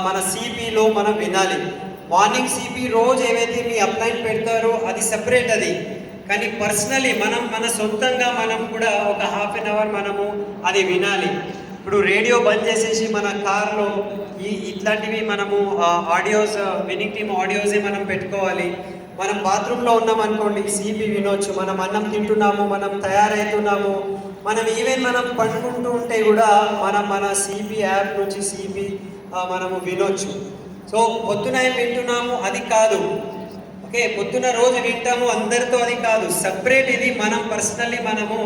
మన సిపిలో మనం వినాలి. మార్నింగ్ సిపి రోజు ఏవైతే మీ అప్లైన్ పెడతారో అది సెపరేట్ అది. కానీ పర్సనలీ మన సొంతంగా మనం కూడా ఒక హాఫ్ అన్ అవర్ మనము అది వినాలి. ఇప్పుడు రేడియో బంద్ చేసేసి మన కార్లో ఇట్లాంటివి మనము ఆడియోస్ విన్నింగ్ టీమ్ ఆడియోసే మనం పెట్టుకోవాలి. మనం బాత్రూంలో ఉన్నాం అనుకోండి, సిపి వినొచ్చు. మనం అన్నం తింటున్నాము, మనం తయారవుతున్నాము, మనం ఈవెన్ మనం పడుకుంటూ ఉంటే కూడా మన సిపి యాప్ నుంచి సిపి మనము వినొచ్చు. సో పొద్దున ఏం వింటున్నాము అది కాదు, ఓకే, పొద్దున రోజు వింటాము అందరితో అది కాదు, సపరేట్ ఇది మనం పర్సనల్లీ మనము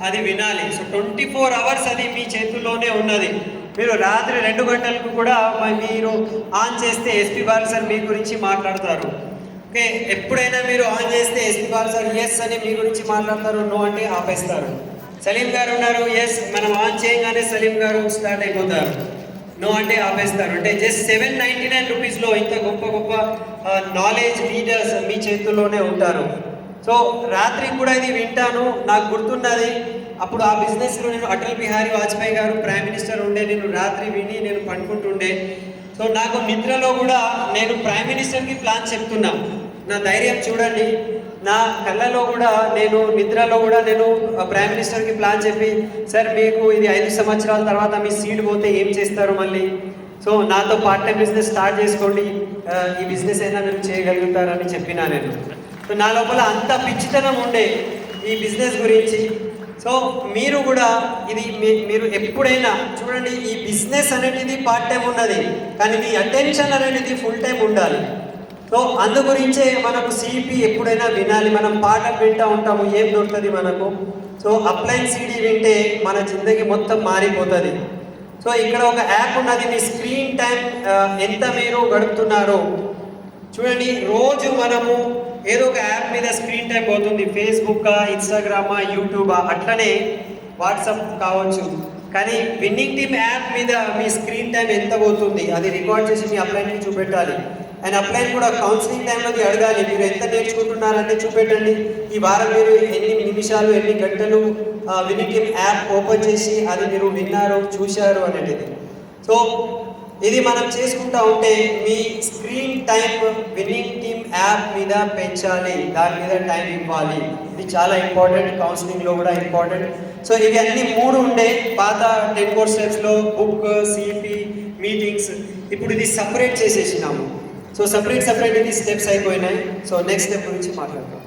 అది వినాలి. సో 24 hours అది మీ చేతుల్లోనే ఉన్నది. మీరు రాత్రి 2 గంటలకు కూడా మీరు ఆన్ చేస్తే ఎస్పీ బాల్ సార్ మీ గురించి మాట్లాడతారు. ఓకే, ఎప్పుడైనా మీరు ఆన్ చేస్తే ఎస్పీ బాల్ సార్ ఎస్ అని మీ గురించి మాట్లాడతారు, నో అంటే ఆపేస్తారు. సలీం గారు ఉన్నారు, ఎస్ మనం ఆన్ చేయగానే సలీం గారు స్టార్ట్ అయిపోతారు, నో అంటే ఆపేస్తారు. అంటే జస్ట్ 799 రూపీస్లో ఇంత గొప్ప గొప్ప నాలెడ్జ్ లీడర్స్ మీ చేతుల్లోనే ఉంటారు. సో రాత్రి కూడా ఇది వింటాను, నాకు గుర్తున్నది. అప్పుడు ఆ బిజినెస్లో నేను అటల్ బిహారీ వాజ్పేయి గారు ప్రైమ్ మినిస్టర్ ఉండే, నేను రాత్రి విని నేను పండుకుంటుండే. సో నాకు నిద్రలో కూడా నేను ప్రైమ్ మినిస్టర్కి ప్లాన్ చెప్తున్నా. నా ధైర్యం చూడండి, నా కళ్ళలో కూడా నేను నిద్రలో కూడా నేను ప్రైమ్ మినిస్టర్కి ప్లాన్ చెప్పి, సార్ మీకు ఇది 5 సంవత్సరాల తర్వాత మీ సీట్ పోతే ఏం చేస్తారు మళ్ళీ, సో నాతో పార్ట్ టైం బిజినెస్ స్టార్ట్ చేసుకోండి, ఈ బిజినెస్ అయినా మీరు చేయగలుగుతారని చెప్పినా నేను. సో నా లోపల అంత పిచ్చితనం ఉండే ఈ బిజినెస్ గురించి. సో మీరు కూడా ఇది మీరు ఎప్పుడైనా చూడండి, ఈ బిజినెస్ అనేది పార్ట్ టైం ఉన్నది, కానీ మీ అటెన్షన్ అనేది ఫుల్ టైం ఉండాలి. సో అందు గురించే మనకు సిపి ఎప్పుడైనా వినాలి. మనం పాటలు వింటూ ఉంటాము, ఏం దొరుకుతుంది మనకు. సో అప్లైన్ సిడి వింటే మన జిందగీ మొత్తం మారిపోతుంది. సో ఇక్కడ ఒక యాప్ ఉన్నది, మీ స్క్రీన్ టైం ఎంత మీరు గడుపుతున్నారో చూడండి. రోజు మనము ఏదో ఒక యాప్ మీద స్క్రీన్ టైం పోతుంది, ఫేస్బుక్, ఇన్స్టాగ్రామా, యూట్యూబా, అట్లనే వాట్సాప్ కావచ్చు. కానీ విన్నింగ్ టీమ్ యాప్ మీద మీ స్క్రీన్ టైం ఎంత పోతుంది అది రికార్డ్ చేసి మీ అప్లైన్కి చూపెట్టాలి. అండ్ అప్లైన్ కూడా కౌన్సిలింగ్ టైంలోది అడగాలి, మీరు ఎంత నేర్చుకుంటున్నారంటే చూపెట్టండి. ఈ వారం మీరు ఎన్ని నిమిషాలు ఎన్ని గంటలు విన్నింగ్ టీమ్ యాప్ ఓపెన్ చేసి అది మీరు విన్నారు చూశారు అనేది. సో ఇది మనం చేసుకుంటూ ఉంటే మీ screen time winning team app మీద పెంచాలి, దాని మీద టైం ఇవ్వాలి. ఇది చాలా ఇంపార్టెంట్, కౌన్సిలింగ్లో కూడా ఇంపార్టెంట్. సో ఇవి అన్ని 3 ఉండే పాత 10 కోర్స్ స్టెప్స్లో, బుక్, సిపి, మీటింగ్స్. ఇప్పుడు ఇది సపరేట్ చేసేసినాము. సో సపరేట్ ఇది స్టెప్స్ అయిపోయినాయి. సో నెక్స్ట్ స్టెప్ గురించి మాట్లాడతాం.